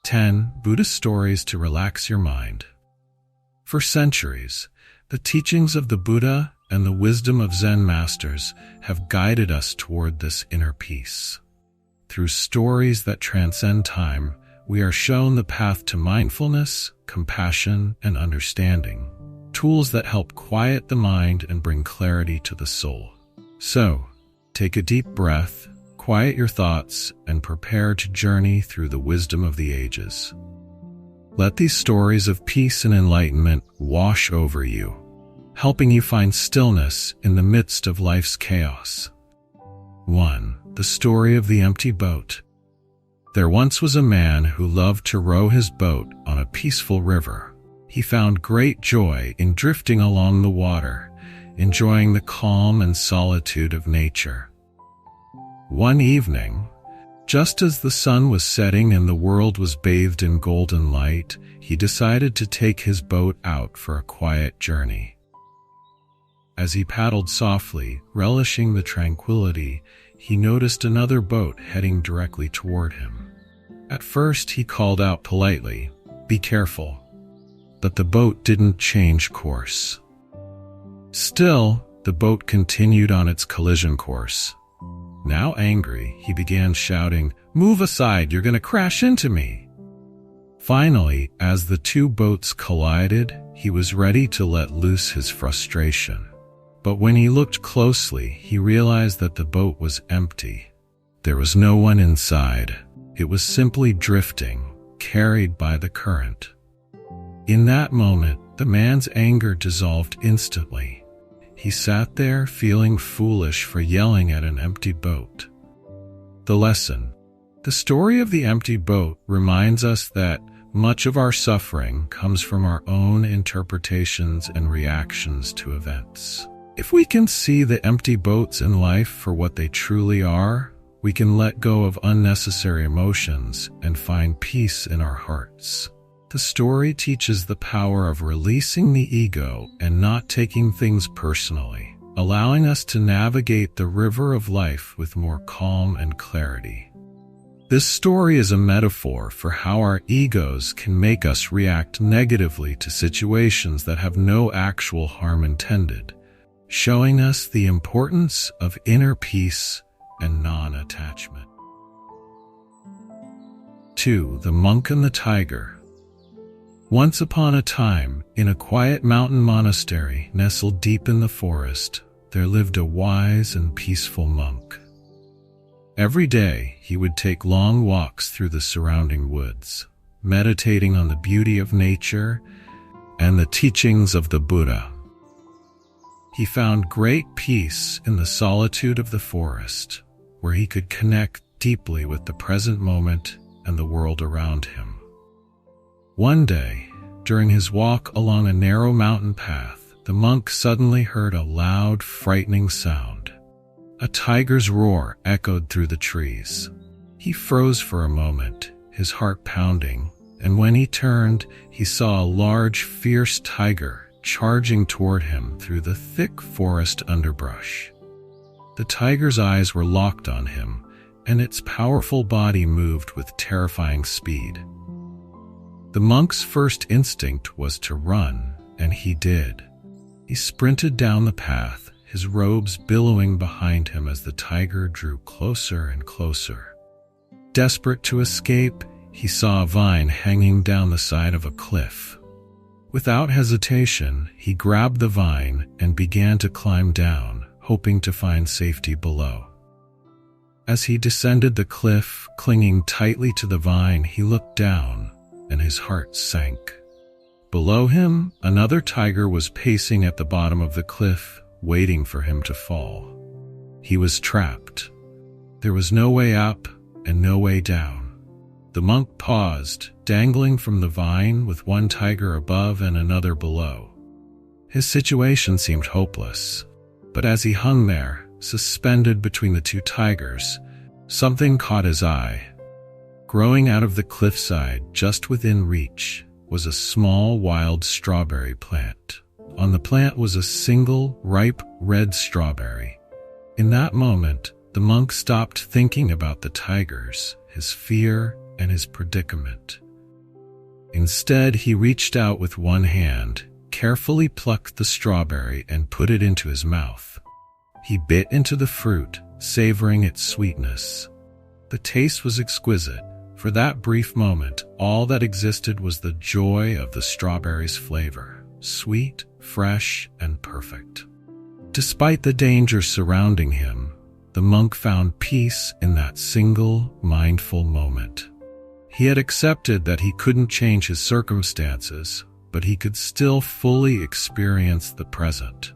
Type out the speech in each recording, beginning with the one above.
10 Buddhist Stories to Relax Your Mind. For centuries, the teachings of the Buddha and the wisdom of Zen masters have guided us toward this inner peace. Through stories that transcend time, we are shown the path to mindfulness, compassion, and understanding, tools that help quiet the mind and bring clarity to the soul. So, take a deep breath, quiet your thoughts, and prepare to journey through the wisdom of the ages. Let these stories of peace and enlightenment wash over you, helping you find stillness in the midst of life's chaos. 1. The Story of the Empty Boat. There once was a man who loved to row his boat on a peaceful river. He found great joy in drifting along the water, enjoying the calm and solitude of nature. One evening, just as the sun was setting and the world was bathed in golden light, he decided to take his boat out for a quiet journey. As he paddled softly, relishing the tranquility, he noticed another boat heading directly toward him. At first, he called out politely, "Be careful." But the boat didn't change course. Still, the boat continued on its collision course. Now angry, he began shouting, "Move aside, you're going to crash into me." Finally, as the two boats collided, he was ready to let loose his frustration. But when he looked closely, he realized that the boat was empty. There was no one inside. It was simply drifting, carried by the current. In that moment, the man's anger dissolved instantly. He sat there feeling foolish for yelling at an empty boat. The lesson. The story of the empty boat reminds us that much of our suffering comes from our own interpretations and reactions to events. If we can see the empty boats in life for what they truly are, we can let go of unnecessary emotions and find peace in our hearts. The story teaches the power of releasing the ego and not taking things personally, allowing us to navigate the river of life with more calm and clarity. This story is a metaphor for how our egos can make us react negatively to situations that have no actual harm intended, showing us the importance of inner peace and non-attachment. 2. The Monk and the Tiger. Once upon a time, in a quiet mountain monastery nestled deep in the forest, there lived a wise and peaceful monk. Every day, he would take long walks through the surrounding woods, meditating on the beauty of nature and the teachings of the Buddha. He found great peace in the solitude of the forest, where he could connect deeply with the present moment and the world around him. One day, during his walk along a narrow mountain path, the monk suddenly heard a loud, frightening sound. A tiger's roar echoed through the trees. He froze for a moment, his heart pounding, and when he turned, he saw a large, fierce tiger charging toward him through the thick forest underbrush. The tiger's eyes were locked on him, and its powerful body moved with terrifying speed. The monk's first instinct was to run, and he did. He sprinted down the path, his robes billowing behind him as the tiger drew closer and closer. Desperate to escape, he saw a vine hanging down the side of a cliff. Without hesitation, he grabbed the vine and began to climb down, hoping to find safety below. As he descended the cliff, clinging tightly to the vine, he looked down, and his heart sank. Below him, another tiger was pacing at the bottom of the cliff, waiting for him to fall. He was trapped. There was no way up and no way down. The monk paused, dangling from the vine with one tiger above and another below. His situation seemed hopeless, but as he hung there, suspended between the two tigers, something caught his eye. Growing out of the cliffside, just within reach, was a small wild strawberry plant. On the plant was a single, ripe, red strawberry. In that moment, the monk stopped thinking about the tigers, his fear, and his predicament. Instead, he reached out with one hand, carefully plucked the strawberry and put it into his mouth. He bit into the fruit, savoring its sweetness. The taste was exquisite. For that brief moment, all that existed was the joy of the strawberry's flavor, sweet, fresh, and perfect. Despite the danger surrounding him, the monk found peace in that single, mindful moment. He had accepted that he couldn't change his circumstances, but he could still fully experience the present.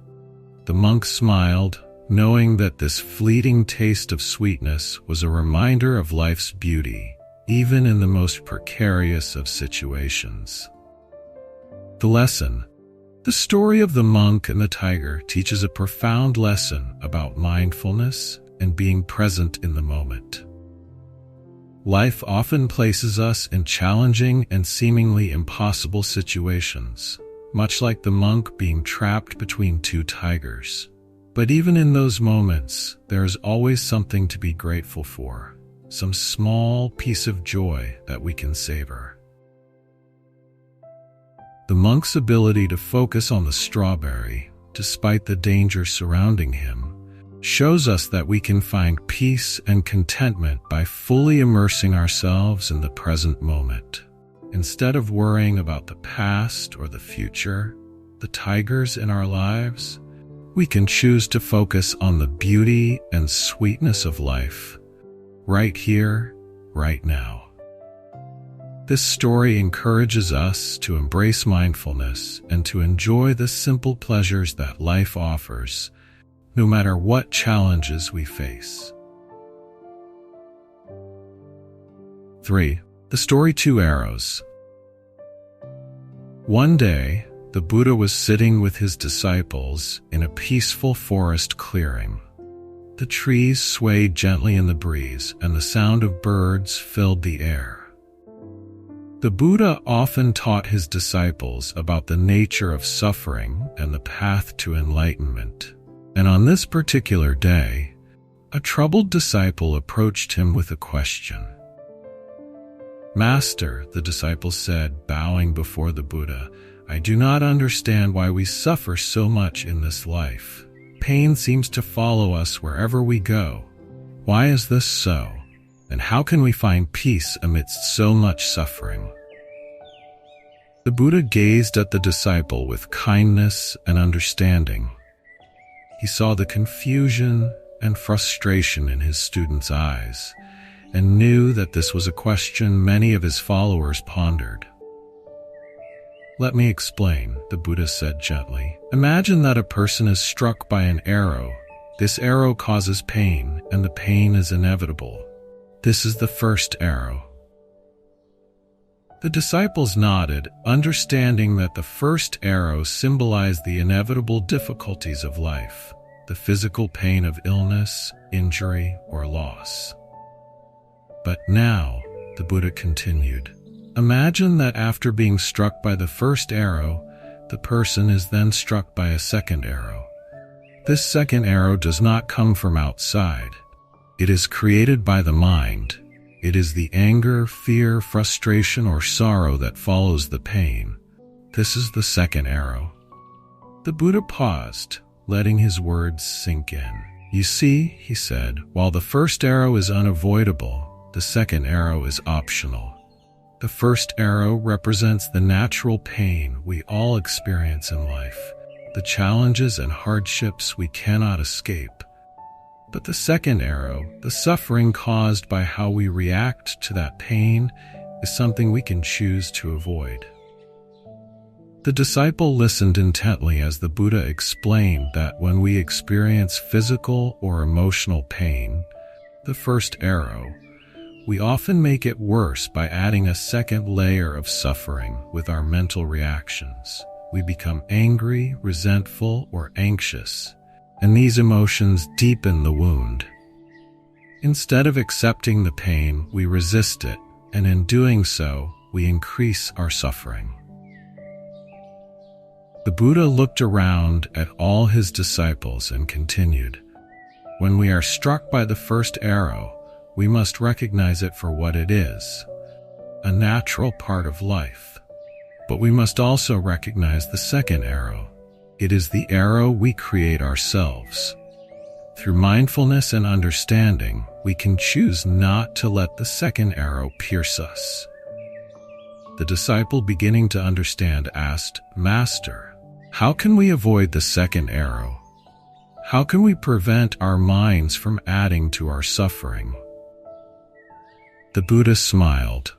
The monk smiled, knowing that this fleeting taste of sweetness was a reminder of life's beauty, even in the most precarious of situations. The lesson. The story of the monk and the tiger teaches a profound lesson about mindfulness and being present in the moment. Life often places us in challenging and seemingly impossible situations, much like the monk being trapped between two tigers. But even in those moments, there is always something to be grateful for, some small piece of joy that we can savor. The monk's ability to focus on the strawberry, despite the danger surrounding him, shows us that we can find peace and contentment by fully immersing ourselves in the present moment. Instead of worrying about the past or the future, the tigers in our lives, we can choose to focus on the beauty and sweetness of life, right here, right now. This story encourages us to embrace mindfulness and to enjoy the simple pleasures that life offers, no matter what challenges we face. 3. The story Two Arrows. One day, the Buddha was sitting with his disciples in a peaceful forest clearing. The trees swayed gently in the breeze, and the sound of birds filled the air. The Buddha often taught his disciples about the nature of suffering and the path to enlightenment. And on this particular day, a troubled disciple approached him with a question. "Master," the disciple said, bowing before the Buddha, "I do not understand why we suffer so much in this life. Pain seems to follow us wherever we go. Why is this so? And how can we find peace amidst so much suffering?" The Buddha gazed at the disciple with kindness and understanding. He saw the confusion and frustration in his student's eyes and knew that this was a question many of his followers pondered. "Let me explain," the Buddha said gently. "Imagine that a person is struck by an arrow. This arrow causes pain, and the pain is inevitable. This is the first arrow." The disciples nodded, understanding that the first arrow symbolized the inevitable difficulties of life, the physical pain of illness, injury, or loss. "But now," the Buddha continued, "imagine that after being struck by the first arrow, the person is then struck by a second arrow. This second arrow does not come from outside. It is created by the mind. It is the anger, fear, frustration, or sorrow that follows the pain. This is the second arrow." The Buddha paused, letting his words sink in. "You see," he said, "while the first arrow is unavoidable, the second arrow is optional. The first arrow represents the natural pain we all experience in life, the challenges and hardships we cannot escape. But the second arrow, the suffering caused by how we react to that pain, is something we can choose to avoid." The disciple listened intently as the Buddha explained that when we experience physical or emotional pain, the first arrow, we often make it worse by adding a second layer of suffering with our mental reactions. We become angry, resentful, or anxious, and these emotions deepen the wound. Instead of accepting the pain, we resist it, and in doing so, we increase our suffering. The Buddha looked around at all his disciples and continued, "When we are struck by the first arrow, we must recognize it for what it is, a natural part of life. But we must also recognize the second arrow. It is the arrow we create ourselves. Through mindfulness and understanding, we can choose not to let the second arrow pierce us. The disciple, beginning to understand, asked, "Master, how can we avoid the second arrow? How can we prevent our minds from adding to our suffering?" The Buddha smiled.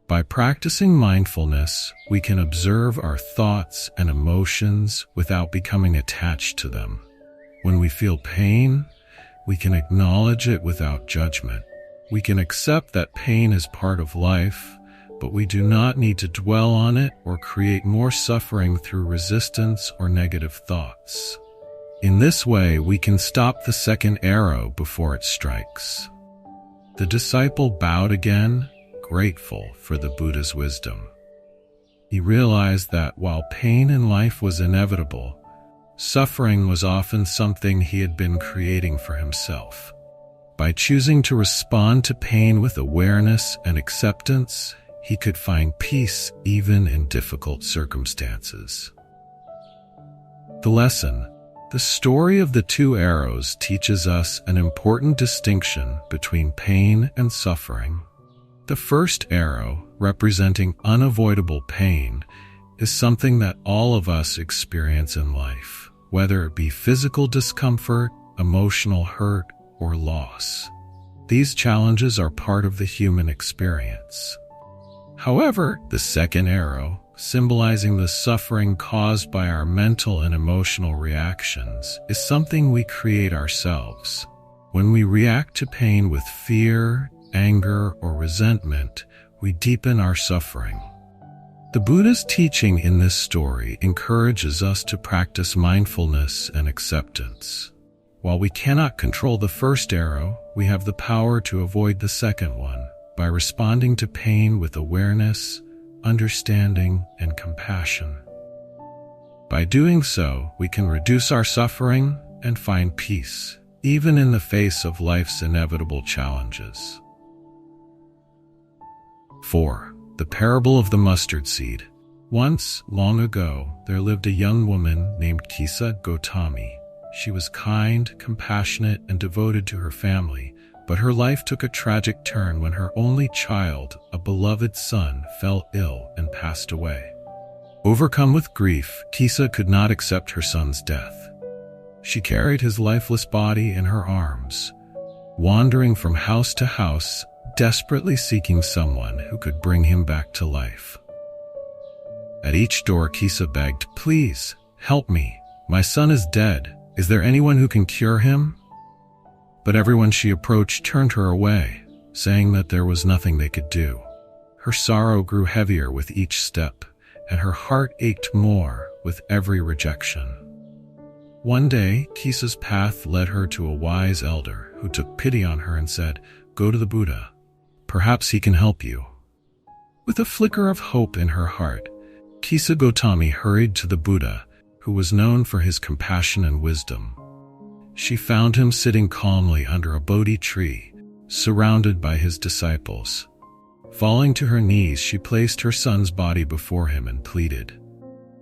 By practicing mindfulness, we can observe our thoughts and emotions without becoming attached to them. When we feel pain, we can acknowledge it without judgment. We can accept that pain is part of life, but we do not need to dwell on it or create more suffering through resistance or negative thoughts. In this way, we can stop the second arrow before it strikes. The disciple bowed again, grateful for the Buddha's wisdom. He realized that while pain in life was inevitable, suffering was often something he had been creating for himself. By choosing to respond to pain with awareness and acceptance, he could find peace even in difficult circumstances. The lesson: the story of the two arrows teaches us an important distinction between pain and suffering. The first arrow, representing unavoidable pain, is something that all of us experience in life, whether it be physical discomfort, emotional hurt, or loss. These challenges are part of the human experience. However, the second arrow, symbolizing the suffering caused by our mental and emotional reactions, is something we create ourselves. When we react to pain with fear, anger, or resentment, we deepen our suffering. The Buddha's teaching in this story encourages us to practice mindfulness and acceptance. While we cannot control the first arrow, we have the power to avoid the second one by responding to pain with awareness, understanding, and compassion. By doing so, we can reduce our suffering and find peace, even in the face of life's inevitable challenges. 4. The Parable of the Mustard Seed. Once, long ago, there lived a young woman named Kisa Gotami. She was kind, compassionate, and devoted to her family, but her life took a tragic turn when her only child, a beloved son, fell ill and passed away. Overcome with grief, Kisa could not accept her son's death. She carried his lifeless body in her arms, wandering from house to house, desperately seeking someone who could bring him back to life. At each door, Kisa begged, "Please, help me. My son is dead. Is there anyone who can cure him?" But everyone she approached turned her away, saying that there was nothing they could do. Her sorrow grew heavier with each step, and her heart ached more with every rejection. One day, Kisa's path led her to a wise elder who took pity on her and said, "Go to the Buddha. Perhaps he can help you." With a flicker of hope in her heart, Kisa Gotami hurried to the Buddha, who was known for his compassion and wisdom. She found him sitting calmly under a Bodhi tree, surrounded by his disciples. Falling to her knees, she placed her son's body before him and pleaded,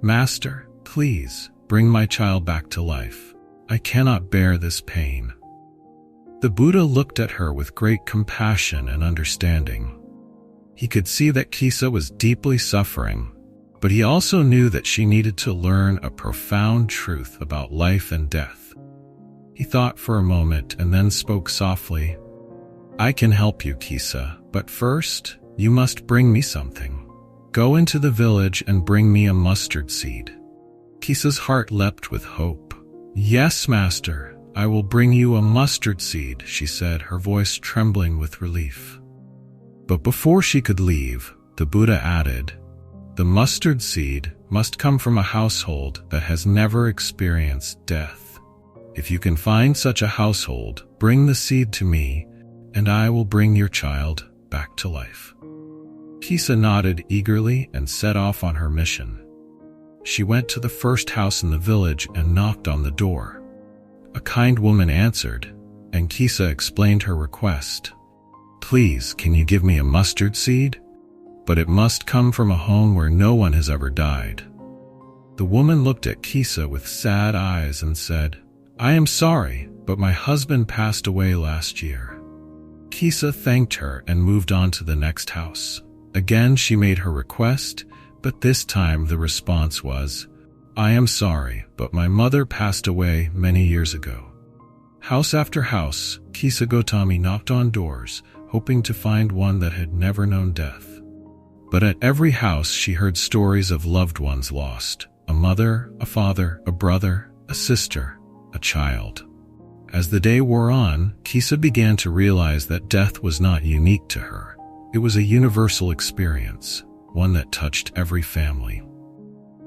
"Master, please, bring my child back to life. I cannot bear this pain." The Buddha looked at her with great compassion and understanding. He could see that Kisa was deeply suffering, but he also knew that she needed to learn a profound truth about life and death. He thought for a moment and then spoke softly, "I can help you, Kisa, but first, you must bring me something. Go into the village and bring me a mustard seed." Kisa's heart leapt with hope. "Yes, master, I will bring you a mustard seed," she said, her voice trembling with relief. But before she could leave, the Buddha added, "The mustard seed must come from a household that has never experienced death. If you can find such a household, bring the seed to me, and I will bring your child back to life." Kisa nodded eagerly and set off on her mission. She went to the first house in the village and knocked on the door. A kind woman answered, and Kisa explained her request. "Please, can you give me a mustard seed?" but it must come from a home where no one has ever died." The woman looked at Kisa with sad eyes and said, "I am sorry, but my husband passed away last year." Kisa thanked her and moved on to the next house. Again she made her request, but this time the response was, "I am sorry, but my mother passed away many years ago." House after house, Kisa Gotami knocked on doors, hoping to find one that had never known death. But at every house she heard stories of loved ones lost: a mother, a father, a brother, a sister, a child. As the day wore on, Kisa began to realize that death was not unique to her. It was a universal experience, one that touched every family.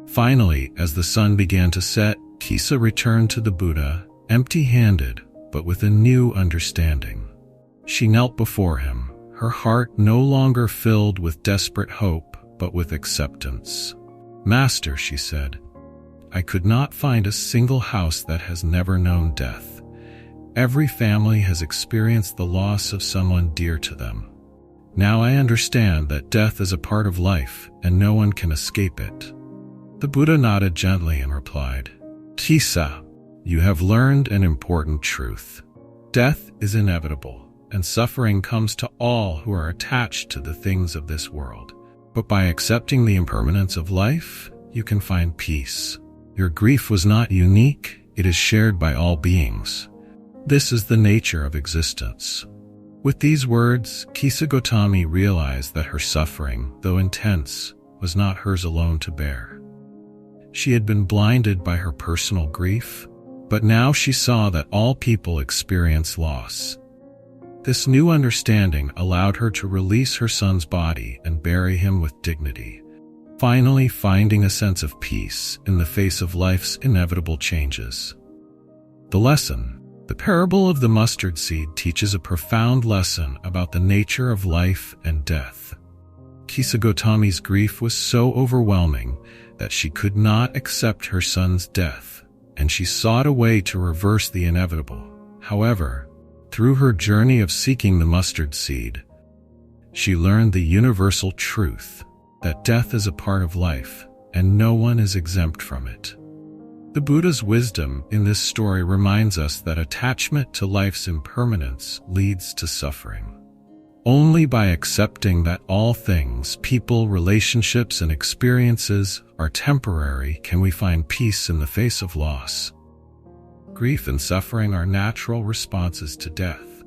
Finally, as the sun began to set, Kisa returned to the Buddha, empty-handed, but with a new understanding. She knelt before him, her heart no longer filled with desperate hope, but with acceptance. "Master," she said, "I could not find a single house that has never known death. Every family has experienced the loss of someone dear to them. Now I understand that death is a part of life and no one can escape it." The Buddha nodded gently and replied, "Kisa, you have learned an important truth. Death is inevitable, and suffering comes to all who are attached to the things of this world. But by accepting the impermanence of life, you can find peace. Your grief was not unique, it is shared by all beings. This is the nature of existence." With these words, Kisa Gotami realized that her suffering, though intense, was not hers alone to bear. She had been blinded by her personal grief, but now she saw that all people experience loss. This new understanding allowed her to release her son's body and bury him with dignity, finally finding a sense of peace in the face of life's inevitable changes. The lesson: the parable of the mustard seed teaches a profound lesson about the nature of life and death. Kisa Gotami's grief was so overwhelming that she could not accept her son's death, and she sought a way to reverse the inevitable. However, through her journey of seeking the mustard seed, she learned the universal truth that death is a part of life and no one is exempt from it. The Buddha's wisdom in this story reminds us that attachment to life's impermanence leads to suffering. Only by accepting that all things, people, relationships, and experiences are temporary can we find peace in the face of loss. Grief and suffering are natural responses to death.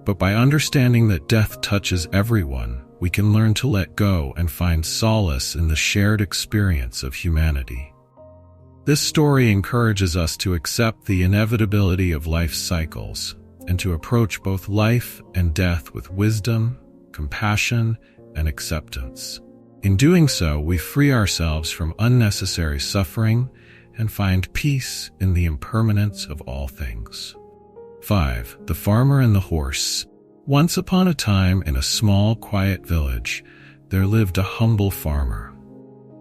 But by understanding that death touches everyone, we can learn to let go and find solace in the shared experience of humanity. This story encourages us to accept the inevitability of life's cycles and to approach both life and death with wisdom, compassion, and acceptance. In doing so, we free ourselves from unnecessary suffering and find peace in the impermanence of all things. 5. The Farmer and the Horse. Once upon a time, in a small, quiet village, there lived a humble farmer.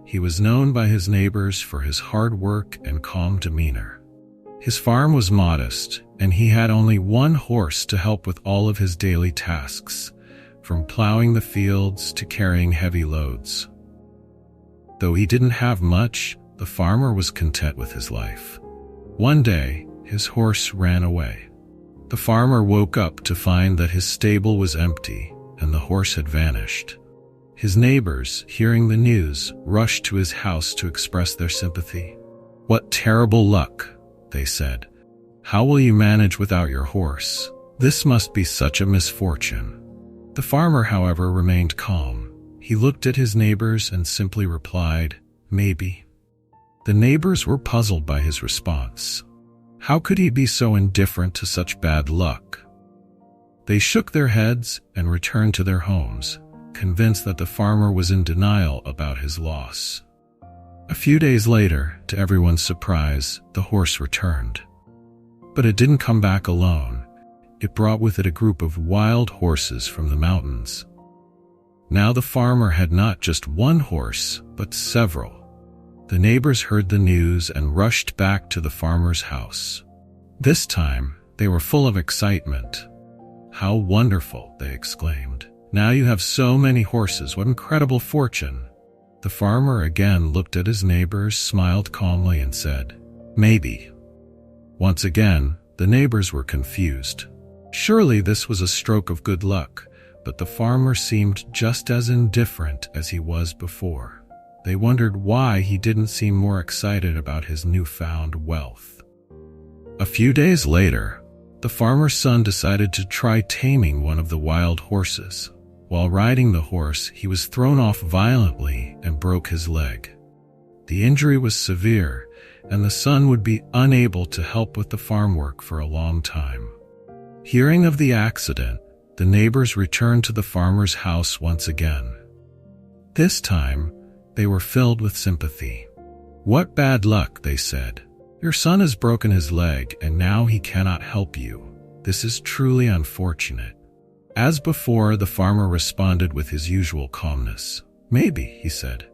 He was known by his neighbors for his hard work and calm demeanor. His farm was modest, and he had only one horse to help with all of his daily tasks, from plowing the fields to carrying heavy loads. Though he didn't have much, the farmer was content with his life. One day, his horse ran away. The farmer woke up to find that his stable was empty and the horse had vanished. His neighbors, hearing the news, rushed to his house to express their sympathy. "What terrible luck," they said. "How will you manage without your horse? This must be such a misfortune." The farmer, however, remained calm. He looked at his neighbors and simply replied, "Maybe." The neighbors were puzzled by his response. How could he be so indifferent to such bad luck? They shook their heads and returned to their homes, convinced that the farmer was in denial about his loss. A few days later, to everyone's surprise, the horse returned. But it didn't come back alone. It brought with it a group of wild horses from the mountains. Now the farmer had not just one horse, but several. The neighbors heard the news and rushed back to the farmer's house. This time, they were full of excitement. "How wonderful," they exclaimed. Now you have so many horses. What incredible fortune." The farmer again looked at his neighbors, smiled calmly, and said, "Maybe." Once again, the neighbors were confused. Surely this was a stroke of good luck, but the farmer seemed just as indifferent as he was before. They wondered why he didn't seem more excited about his newfound wealth. A few days later, the farmer's son decided to try taming one of the wild horses. While riding the horse, he was thrown off violently and broke his leg. The injury was severe, and the son would be unable to help with the farm work for a long time. Hearing of the accident, the neighbors returned to the farmer's house once again. This time, they were filled with sympathy. "What bad luck," they said. "Your son has broken his leg, and now he cannot help you. This is truly unfortunate." As before, the farmer responded with his usual calmness. "Maybe," he said.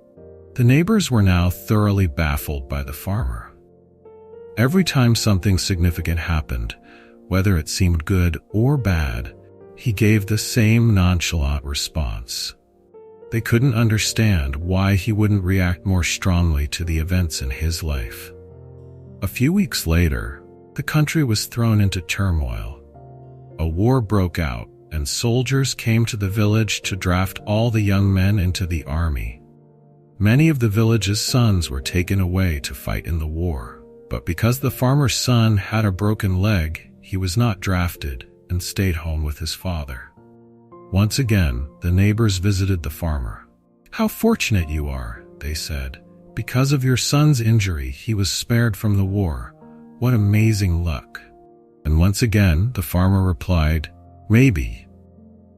The neighbors were now thoroughly baffled by the farmer. Every time something significant happened, whether it seemed good or bad, he gave the same nonchalant response. They couldn't understand why he wouldn't react more strongly to the events in his life. A few weeks later, the country was thrown into turmoil. A war broke out, and soldiers came to the village to draft all the young men into the army. Many of the village's sons were taken away to fight in the war, but because the farmer's son had a broken leg, he was not drafted and stayed home with his father. Once again, the neighbors visited the farmer. "How fortunate you are," they said. "Because of your son's injury, he was spared from the war. What amazing luck." And once again, the farmer replied, "Maybe."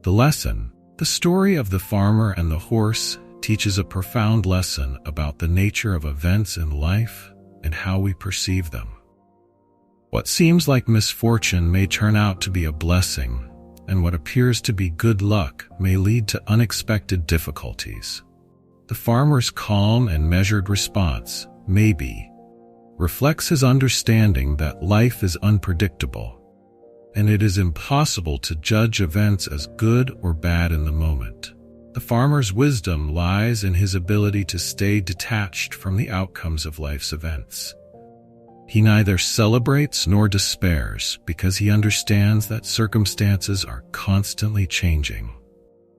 The lesson, the story of the farmer and the horse, teaches a profound lesson about the nature of events in life and how we perceive them. What seems like misfortune may turn out to be a blessing, and what appears to be good luck may lead to unexpected difficulties. The farmer's calm and measured response, "Maybe," reflects his understanding that life is unpredictable, and it is impossible to judge events as good or bad in the moment. The farmer's wisdom lies in his ability to stay detached from the outcomes of life's events. He neither celebrates nor despairs because he understands that circumstances are constantly changing.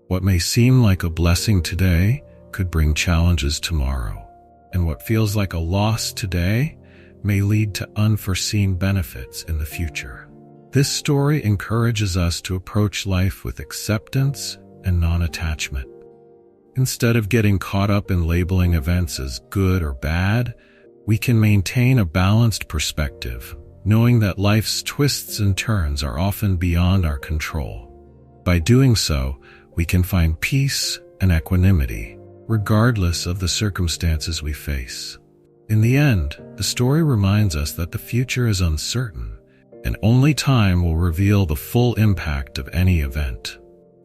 What may seem like a blessing today could bring challenges tomorrow, and what feels like a loss today may lead to unforeseen benefits in the future. This story encourages us to approach life with acceptance and non-attachment. Instead of getting caught up in labeling events as good or bad, we can maintain a balanced perspective, knowing that life's twists and turns are often beyond our control. By doing so, we can find peace and equanimity, regardless of the circumstances we face. In the end, the story reminds us that the future is uncertain, and only time will reveal the full impact of any event.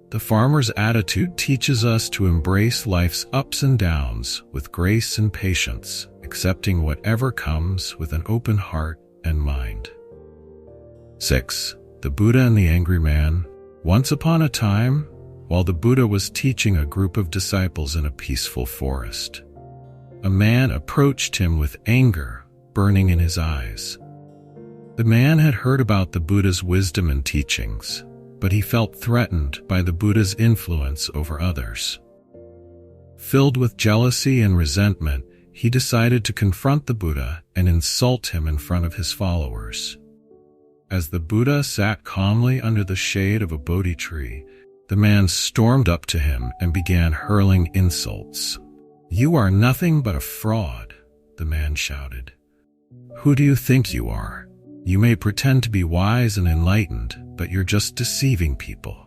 The farmer's attitude teaches us to embrace life's ups and downs with grace and patience, accepting whatever comes with an open heart and mind. 6. The Buddha and the Angry Man. Once upon a time, while the Buddha was teaching a group of disciples in a peaceful forest, a man approached him with anger burning in his eyes. The man had heard about the Buddha's wisdom and teachings, but he felt threatened by the Buddha's influence over others. Filled with jealousy and resentment, he decided to confront the Buddha and insult him in front of his followers. As the Buddha sat calmly under the shade of a Bodhi tree, the man stormed up to him and began hurling insults. "You are nothing but a fraud," the man shouted. "Who do you think you are? You may pretend to be wise and enlightened, but you're just deceiving people."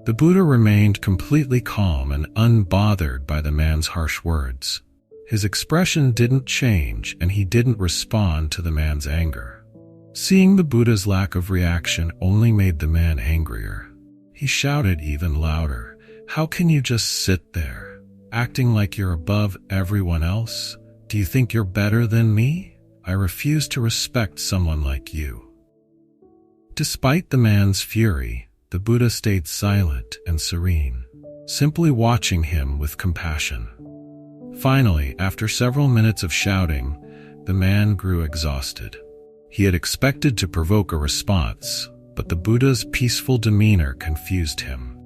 The Buddha remained completely calm and unbothered by the man's harsh words. His expression didn't change, and he didn't respond to the man's anger. Seeing the Buddha's lack of reaction only made the man angrier. He shouted even louder, "How can you just sit there, acting like you're above everyone else? Do you think you're better than me? I refuse to respect someone like you." Despite the man's fury, the Buddha stayed silent and serene. simply watching him with compassion. Finally, after several minutes of shouting, the man grew exhausted. He had expected to provoke a response, but the Buddha's peaceful demeanor confused him.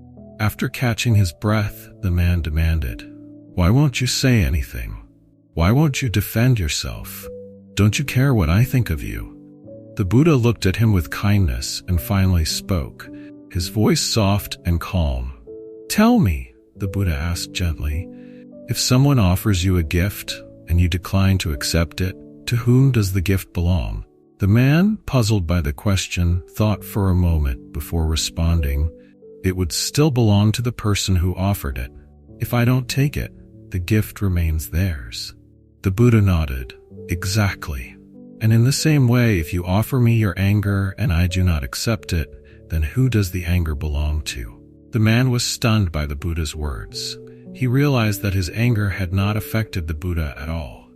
After catching his breath, the man demanded, "Why won't you say anything? Why won't you defend yourself? Don't you care what I think of you?" The Buddha looked at him with kindness and finally spoke, his voice soft and calm. "Tell me," the Buddha asked gently, "if someone offers you a gift and you decline to accept it, to whom does the gift belong?" The man, puzzled by the question, thought for a moment before responding, "It would still belong to the person who offered it. If I don't take it, the gift remains theirs." The Buddha nodded, "Exactly. And in the same way, if you offer me your anger and I do not accept it, then who does the anger belong to?" The man was stunned by the Buddha's words. He realized that his anger had not affected the Buddha at all.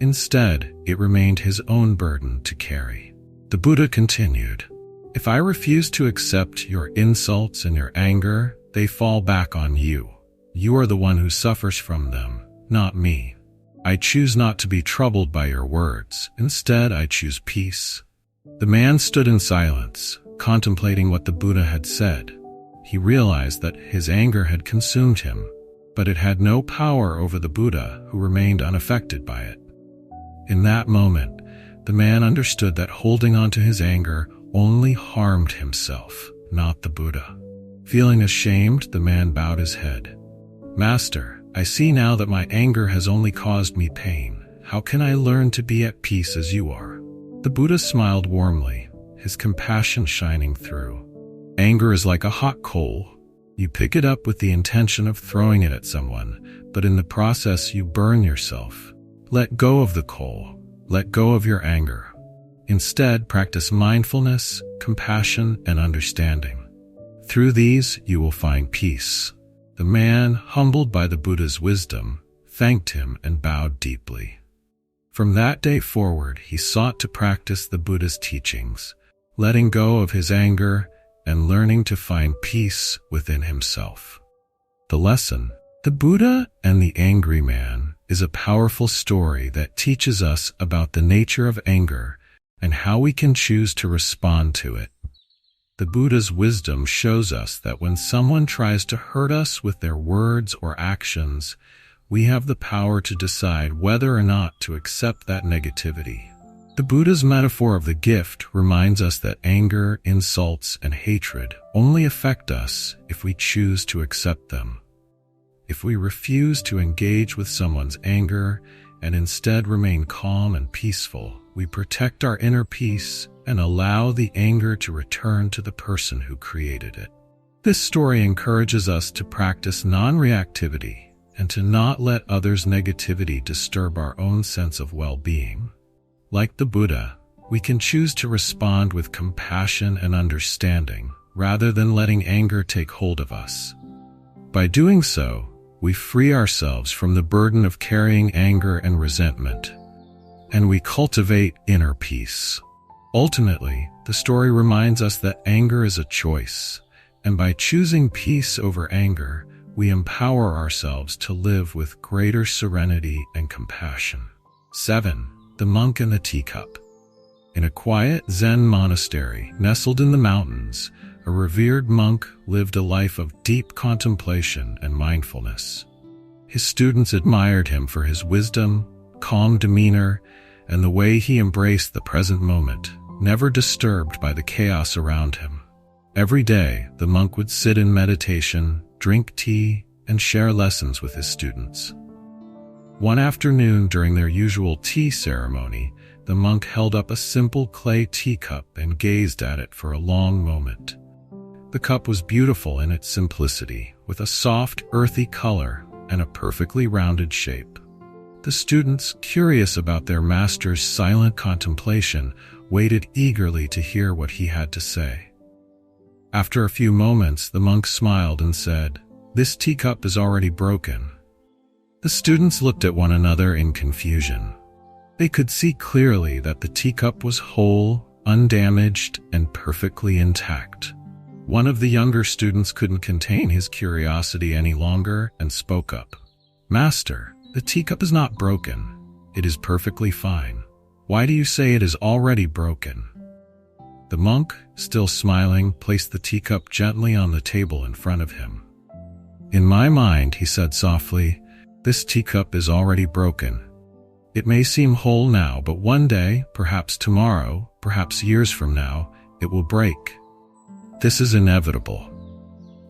Instead, it remained his own burden to carry. The Buddha continued, "If I refuse to accept your insults and your anger, they fall back on you. You are the one who suffers from them, not me. I choose not to be troubled by your words. Instead, I choose peace." The man stood in silence, contemplating what the Buddha had said. He realized that his anger had consumed him, but it had no power over the Buddha, who remained unaffected by it. In that moment, the man understood that holding on to his anger only harmed himself, not the Buddha. Feeling ashamed, the man bowed his head. "Master, I see now that my anger has only caused me pain. How can I learn to be at peace as you are?" The Buddha smiled warmly, his compassion shining through. "Anger is like a hot coal. You pick it up with the intention of throwing it at someone, but in the process you burn yourself. Let go of the coal. Let go of your anger. Instead, practice mindfulness, compassion, and understanding. Through these, you will find peace." The man, humbled by the Buddha's wisdom, thanked him and bowed deeply. From that day forward, he sought to practice the Buddha's teachings, letting go of his anger and learning to find peace within himself. The lesson, The Buddha and the Angry Man, is a powerful story that teaches us about the nature of anger and how we can choose to respond to it. The Buddha's wisdom shows us that when someone tries to hurt us with their words or actions, we have the power to decide whether or not to accept that negativity. The Buddha's metaphor of the gift reminds us that anger, insults, and hatred only affect us if we choose to accept them. If we refuse to engage with someone's anger and instead remain calm and peaceful, we protect our inner peace and allow the anger to return to the person who created it. This story encourages us to practice non-reactivity and to not let others' negativity disturb our own sense of well-being. Like the Buddha, we can choose to respond with compassion and understanding rather than letting anger take hold of us. By doing so, we free ourselves from the burden of carrying anger and resentment, and we cultivate inner peace. Ultimately, the story reminds us that anger is a choice, and by choosing peace over anger, we empower ourselves to live with greater serenity and compassion. 7. The Monk and the Teacup. In a quiet Zen monastery nestled in the mountains, a revered monk lived a life of deep contemplation and mindfulness. His students admired him for his wisdom, calm demeanor, and the way he embraced the present moment, never disturbed by the chaos around him. Every day, the monk would sit in meditation, drink tea, and share lessons with his students. One afternoon during their usual tea ceremony, the monk held up a simple clay teacup and gazed at it for a long moment. The cup was beautiful in its simplicity, with a soft, earthy color and a perfectly rounded shape. The students, curious about their master's silent contemplation, waited eagerly to hear what he had to say. After a few moments, the monk smiled and said, "This teacup is already broken." The students looked at one another in confusion. They could see clearly that the teacup was whole, undamaged, and perfectly intact. One of the younger students couldn't contain his curiosity any longer and spoke up. "Master, the teacup is not broken. It is perfectly fine. Why do you say it is already broken?" The monk, still smiling, placed the teacup gently on the table in front of him. "In my mind," he said softly, "this teacup is already broken. It may seem whole now, but one day, perhaps tomorrow, perhaps years from now, it will break. This is inevitable.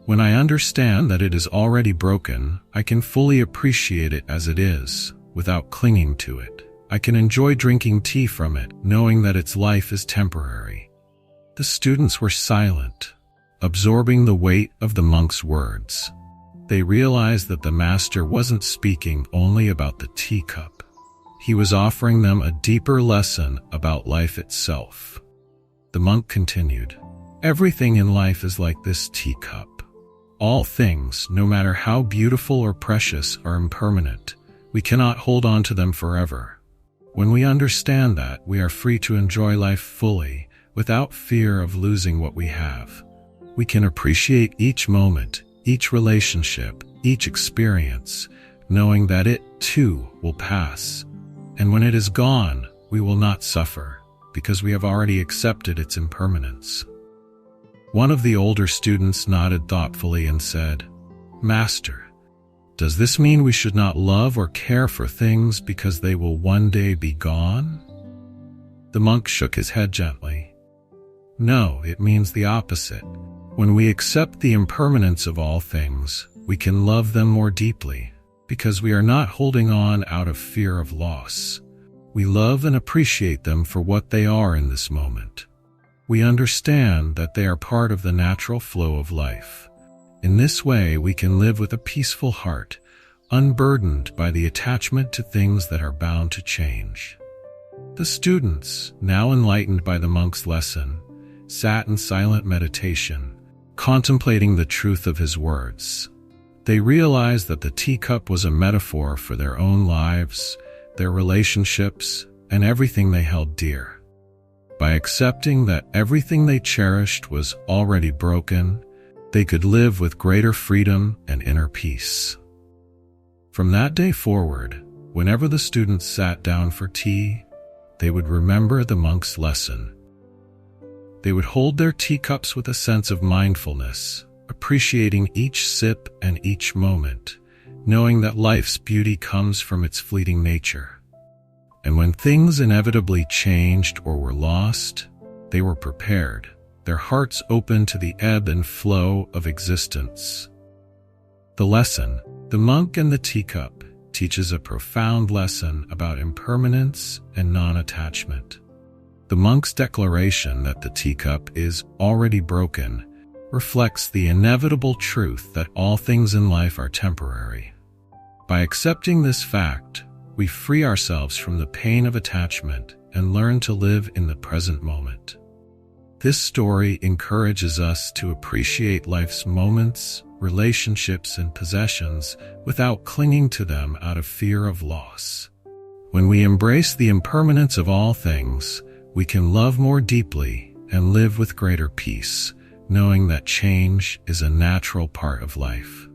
When I understand that it is already broken, I can fully appreciate it as it is, without clinging to it. I can enjoy drinking tea from it, knowing that its life is temporary." The students were silent, absorbing the weight of the monk's words. They realized that the master wasn't speaking only about the teacup. He was offering them a deeper lesson about life itself. The monk continued, "Everything in life is like this teacup. All things, no matter how beautiful or precious, are impermanent. We cannot hold on to them forever. When we understand that, we are free to enjoy life fully, without fear of losing what we have. We can appreciate each moment, each relationship, each experience, knowing that it, too, will pass. And when it is gone, we will not suffer, because we have already accepted its impermanence." One of the older students nodded thoughtfully and said, "Master, does this mean we should not love or care for things because they will one day be gone?" The monk shook his head gently. "No, it means the opposite. When we accept the impermanence of all things, we can love them more deeply, because we are not holding on out of fear of loss. We love and appreciate them for what they are in this moment. We understand that they are part of the natural flow of life. In this way, we can live with a peaceful heart, unburdened by the attachment to things that are bound to change." The students, now enlightened by the monk's lesson, sat in silent meditation, contemplating the truth of his words. They realized that the teacup was a metaphor for their own lives, their relationships, and everything they held dear. By accepting that everything they cherished was already broken, they could live with greater freedom and inner peace. From that day forward, whenever the students sat down for tea, they would remember the monk's lesson. They would hold their teacups with a sense of mindfulness, appreciating each sip and each moment, knowing that life's beauty comes from its fleeting nature. And when things inevitably changed or were lost, they were prepared, their hearts open to the ebb and flow of existence. The lesson, The Monk and the Teacup, teaches a profound lesson about impermanence and non-attachment. The monk's declaration that the teacup is already broken reflects the inevitable truth that all things in life are temporary. By accepting this fact, we free ourselves from the pain of attachment and learn to live in the present moment. This story encourages us to appreciate life's moments, relationships, and possessions without clinging to them out of fear of loss. When we embrace the impermanence of all things, we can love more deeply and live with greater peace, knowing that change is a natural part of life.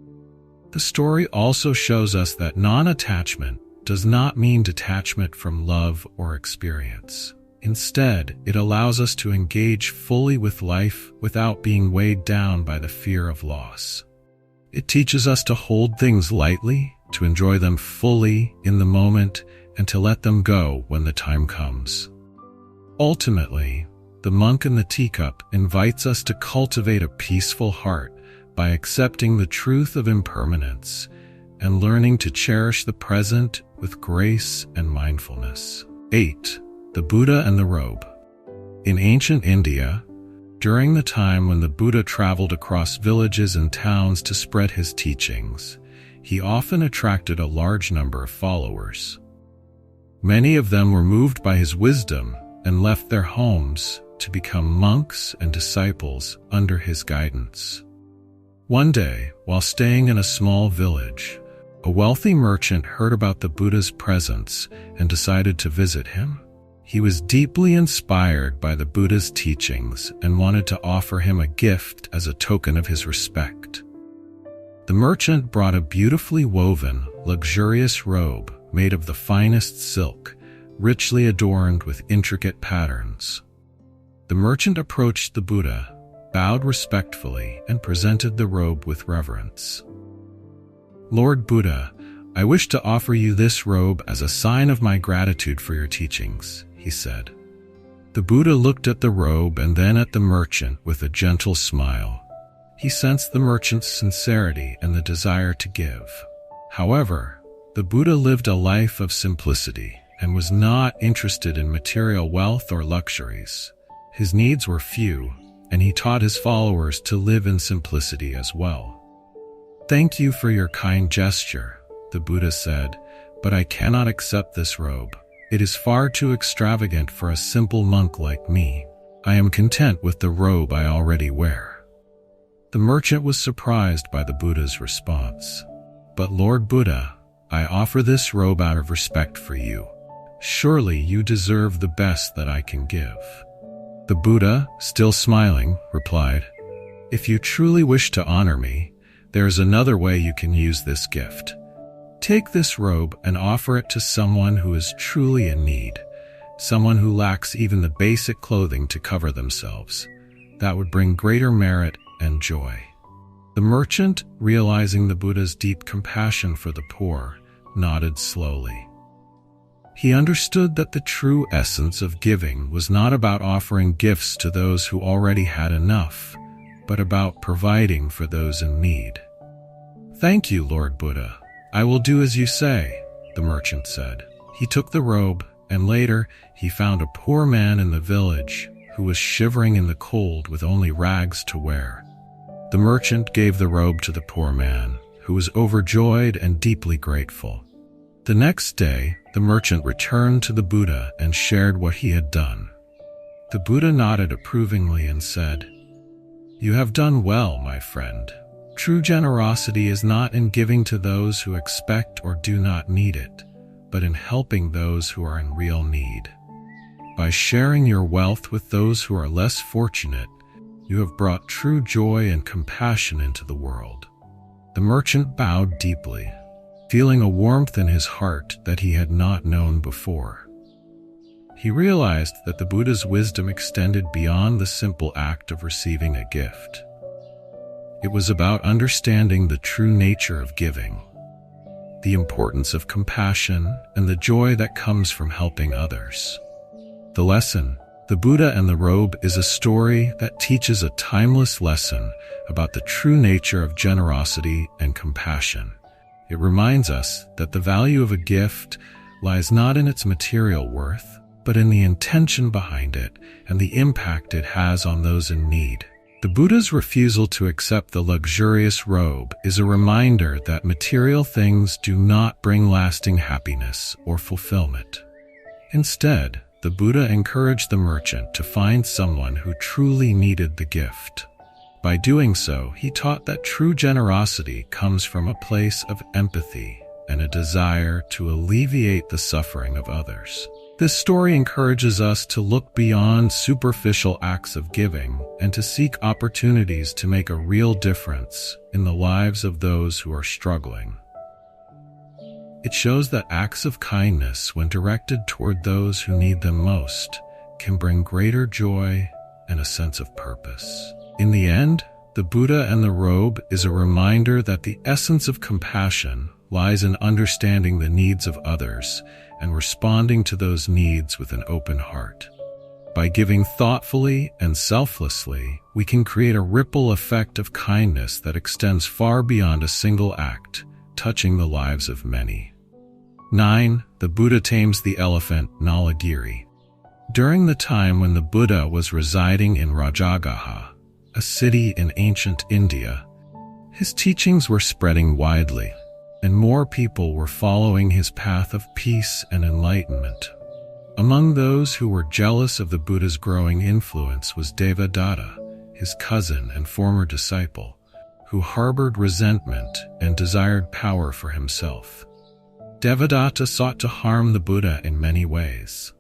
The story also shows us that non-attachment does not mean detachment from love or experience. Instead, it allows us to engage fully with life without being weighed down by the fear of loss. It teaches us to hold things lightly, to enjoy them fully in the moment, and to let them go when the time comes. Ultimately, The Monk and the Teacup invites us to cultivate a peaceful heart by accepting the truth of impermanence and learning to cherish the present with grace and mindfulness. 8. The Buddha and the Robe. In ancient India, during the time when the Buddha traveled across villages and towns to spread his teachings, he often attracted a large number of followers. Many of them were moved by his wisdom and left their homes to become monks and disciples under his guidance. One day, while staying in a small village, a wealthy merchant heard about the Buddha's presence and decided to visit him. He was deeply inspired by the Buddha's teachings and wanted to offer him a gift as a token of his respect. The merchant brought a beautifully woven, luxurious robe made of the finest silk, richly adorned with intricate patterns. The merchant approached the Buddha, bowed respectfully, and presented the robe with reverence. "Lord Buddha, I wish to offer you this robe as a sign of my gratitude for your teachings," he said. The Buddha looked at the robe and then at the merchant with a gentle smile. He sensed the merchant's sincerity and the desire to give. However, the Buddha lived a life of simplicity and was not interested in material wealth or luxuries. His needs were few, and he taught his followers to live in simplicity as well. "Thank you for your kind gesture," the Buddha said, "but I cannot accept this robe. It is far too extravagant for a simple monk like me. I am content with the robe I already wear." The merchant was surprised by the Buddha's response. "But Lord Buddha, I offer this robe out of respect for you. Surely you deserve the best that I can give." The Buddha, still smiling, replied, "If you truly wish to honor me, there is another way you can use this gift. Take this robe and offer it to someone who is truly in need, someone who lacks even the basic clothing to cover themselves. That would bring greater merit and joy." The merchant, realizing the Buddha's deep compassion for the poor, nodded slowly. He understood that the true essence of giving was not about offering gifts to those who already had enough, but about providing for those in need. "Thank you, Lord Buddha. I will do as you say," the merchant said. He took the robe, and later he found a poor man in the village who was shivering in the cold with only rags to wear. The merchant gave the robe to the poor man, who was overjoyed and deeply grateful. The next day, the merchant returned to the Buddha and shared what he had done. The Buddha nodded approvingly and said, "You have done well, my friend. True generosity is not in giving to those who expect or do not need it, but in helping those who are in real need. By sharing your wealth with those who are less fortunate, you have brought true joy and compassion into the world." The merchant bowed deeply, feeling a warmth in his heart that he had not known before. He realized that the Buddha's wisdom extended beyond the simple act of receiving a gift. It was about understanding the true nature of giving, the importance of compassion, and the joy that comes from helping others. The lesson, The Buddha and the Robe, is a story that teaches a timeless lesson about the true nature of generosity and compassion. It reminds us that the value of a gift lies not in its material worth, but in the intention behind it and the impact it has on those in need. The Buddha's refusal to accept the luxurious robe is a reminder that material things do not bring lasting happiness or fulfillment. Instead, the Buddha encouraged the merchant to find someone who truly needed the gift. By doing so, he taught that true generosity comes from a place of empathy and a desire to alleviate the suffering of others. This story encourages us to look beyond superficial acts of giving and to seek opportunities to make a real difference in the lives of those who are struggling. It shows that acts of kindness, when directed toward those who need them most, can bring greater joy and a sense of purpose. In the end, the Buddha and the Robe is a reminder that the essence of compassion lies in understanding the needs of others and responding to those needs with an open heart. By giving thoughtfully and selflessly, we can create a ripple effect of kindness that extends far beyond a single act, touching the lives of many. 9. The Buddha tames the elephant, Nalagiri. During the time when the Buddha was residing in Rajagaha, a city in ancient India, his teachings were spreading widely, and more people were following his path of peace and enlightenment. Among those who were jealous of the Buddha's growing influence was Devadatta, his cousin and former disciple, who harbored resentment and desired power for himself. Devadatta sought to harm the Buddha in many ways.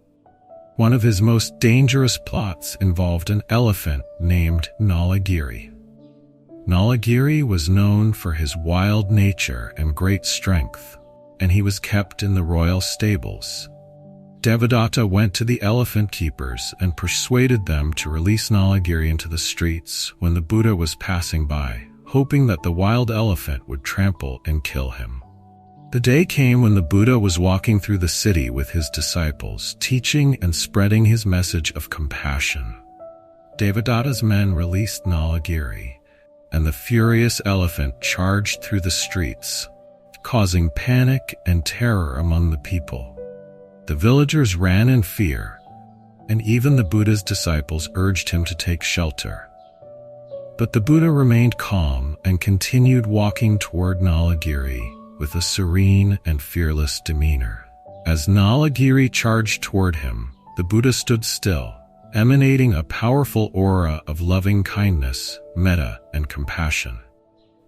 One of his most dangerous plots involved an elephant named Nalagiri. Nalagiri was known for his wild nature and great strength, and he was kept in the royal stables. Devadatta went to the elephant keepers and persuaded them to release Nalagiri into the streets when the Buddha was passing by, hoping that the wild elephant would trample and kill him. The day came when the Buddha was walking through the city with his disciples, teaching and spreading his message of compassion. Devadatta's men released Nalagiri, and the furious elephant charged through the streets, causing panic and terror among the people. The villagers ran in fear, and even the Buddha's disciples urged him to take shelter. But the Buddha remained calm and continued walking toward Nalagiri with a serene and fearless demeanor. As Nalagiri charged toward him, the Buddha stood still, emanating a powerful aura of loving kindness, metta, and compassion.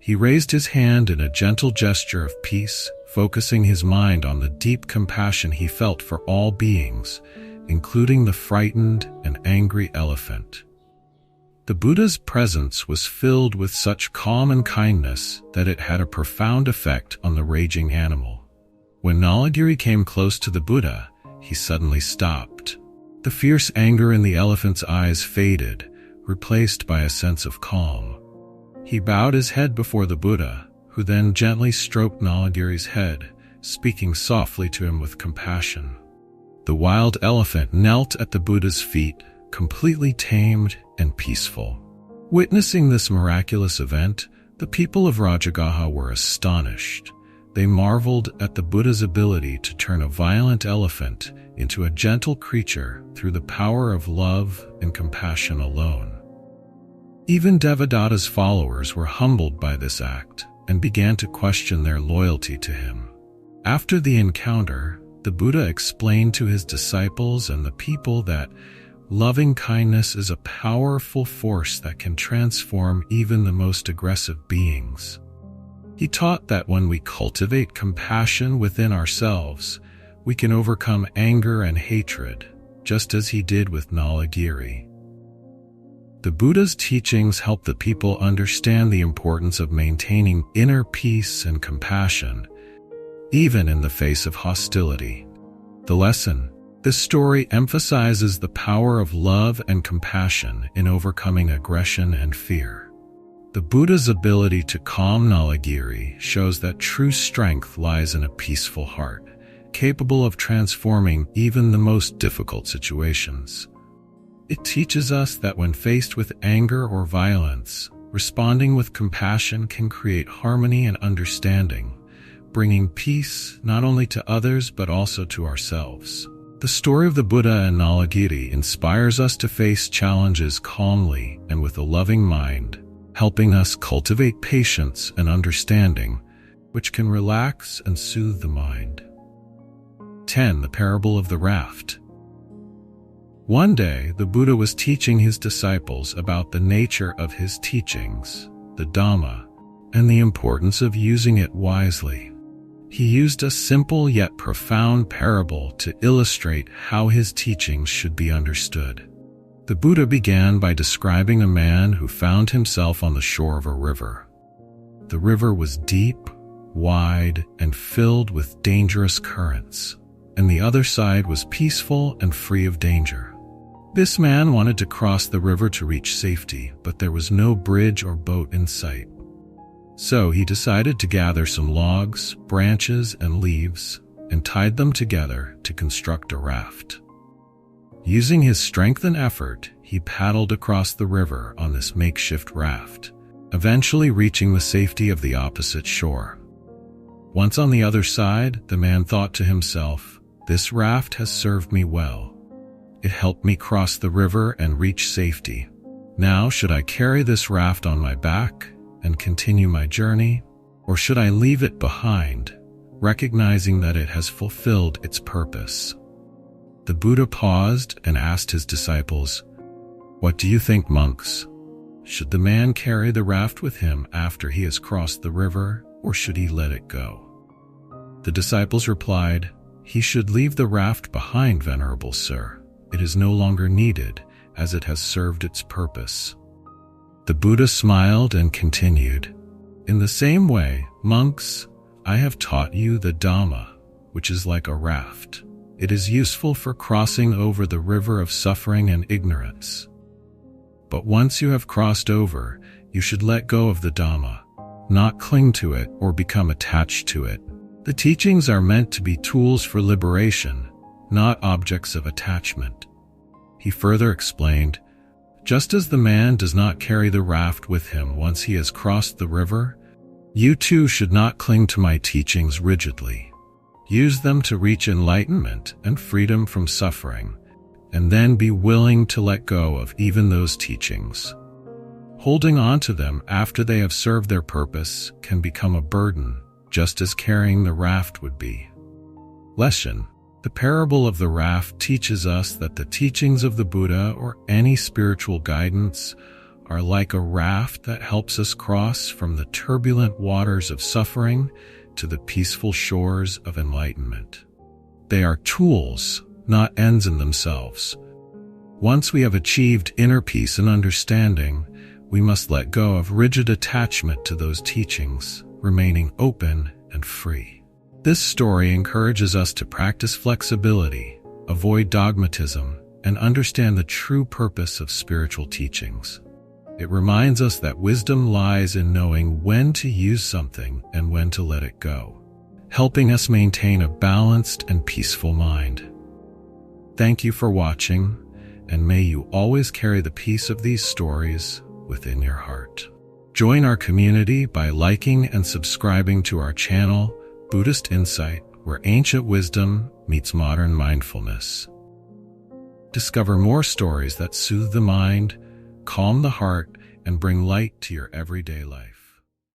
He raised his hand in a gentle gesture of peace, focusing his mind on the deep compassion he felt for all beings, including the frightened and angry elephant. The Buddha's presence was filled with such calm and kindness that it had a profound effect on the raging animal. When Nalagiri came close to the Buddha, he suddenly stopped. The fierce anger in the elephant's eyes faded, replaced by a sense of calm. He bowed his head before the Buddha, who then gently stroked Nalagiri's head, speaking softly to him with compassion. The wild elephant knelt at the Buddha's feet, completely tamed and peaceful. Witnessing this miraculous event, the people of Rajagaha were astonished. They marveled at the Buddha's ability to turn a violent elephant into a gentle creature through the power of love and compassion alone. Even Devadatta's followers were humbled by this act and began to question their loyalty to him. After the encounter, the Buddha explained to his disciples and the people that loving kindness is a powerful force that can transform even the most aggressive beings. He taught that when we cultivate compassion within ourselves, we can overcome anger and hatred, just as he did with Nalagiri. The Buddha's teachings help the people understand the importance of maintaining inner peace and compassion, even in the face of hostility. The lesson: this story emphasizes the power of love and compassion in overcoming aggression and fear. The Buddha's ability to calm Nalagiri shows that true strength lies in a peaceful heart, capable of transforming even the most difficult situations. It teaches us that when faced with anger or violence, responding with compassion can create harmony and understanding, bringing peace not only to others but also to ourselves. The story of the Buddha and Nalagiri inspires us to face challenges calmly and with a loving mind, helping us cultivate patience and understanding, which can relax and soothe the mind. 10. The Parable of the Raft. One day, the Buddha was teaching his disciples about the nature of his teachings, the Dhamma, and the importance of using it wisely. He used a simple yet profound parable to illustrate how his teachings should be understood. The Buddha began by describing a man who found himself on the shore of a river. The river was deep, wide, and filled with dangerous currents, and the other side was peaceful and free of danger. This man wanted to cross the river to reach safety, but there was no bridge or boat in sight. So he decided to gather some logs, branches, and leaves, and tied them together to construct a raft. Using his strength and effort, he paddled across the river on this makeshift raft, eventually reaching the safety of the opposite shore. Once on the other side, the man thought to himself, "This raft has served me well. It helped me cross the river and reach safety. Now should I carry this raft on my back and continue my journey, or should I leave it behind, recognizing that it has fulfilled its purpose?" The Buddha paused and asked his disciples, "What do you think, monks? Should the man carry the raft with him after he has crossed the river, or should he let it go?" The disciples replied, "He should leave the raft behind, Venerable Sir. it is no longer needed, as it has served its purpose. The Buddha smiled and continued, "In the same way, monks, I have taught you the Dhamma, which is like a raft. It is useful for crossing over the river of suffering and ignorance. But once you have crossed over, you should let go of the Dhamma, not cling to it or become attached to it. The teachings are meant to be tools for liberation, not objects of attachment." He further explained, "Just as the man does not carry the raft with him once he has crossed the river, you too should not cling to my teachings rigidly. Use them to reach enlightenment and freedom from suffering, and then be willing to let go of even those teachings. Holding on to them after they have served their purpose can become a burden, just as carrying the raft would be." Lesson: the parable of the raft teaches us that the teachings of the Buddha or any spiritual guidance are like a raft that helps us cross from the turbulent waters of suffering to the peaceful shores of enlightenment. They are tools, not ends in themselves. Once we have achieved inner peace and understanding, we must let go of rigid attachment to those teachings, remaining open and free. This story encourages us to practice flexibility, avoid dogmatism, and understand the true purpose of spiritual teachings. It reminds us that wisdom lies in knowing when to use something and when to let it go, helping us maintain a balanced and peaceful mind. Thank you for watching, and may you always carry the peace of these stories within your heart. Join our community by liking and subscribing to our channel, Buddhist Insight, where ancient wisdom meets modern mindfulness. Discover more stories that soothe the mind, calm the heart, and bring light to your everyday life.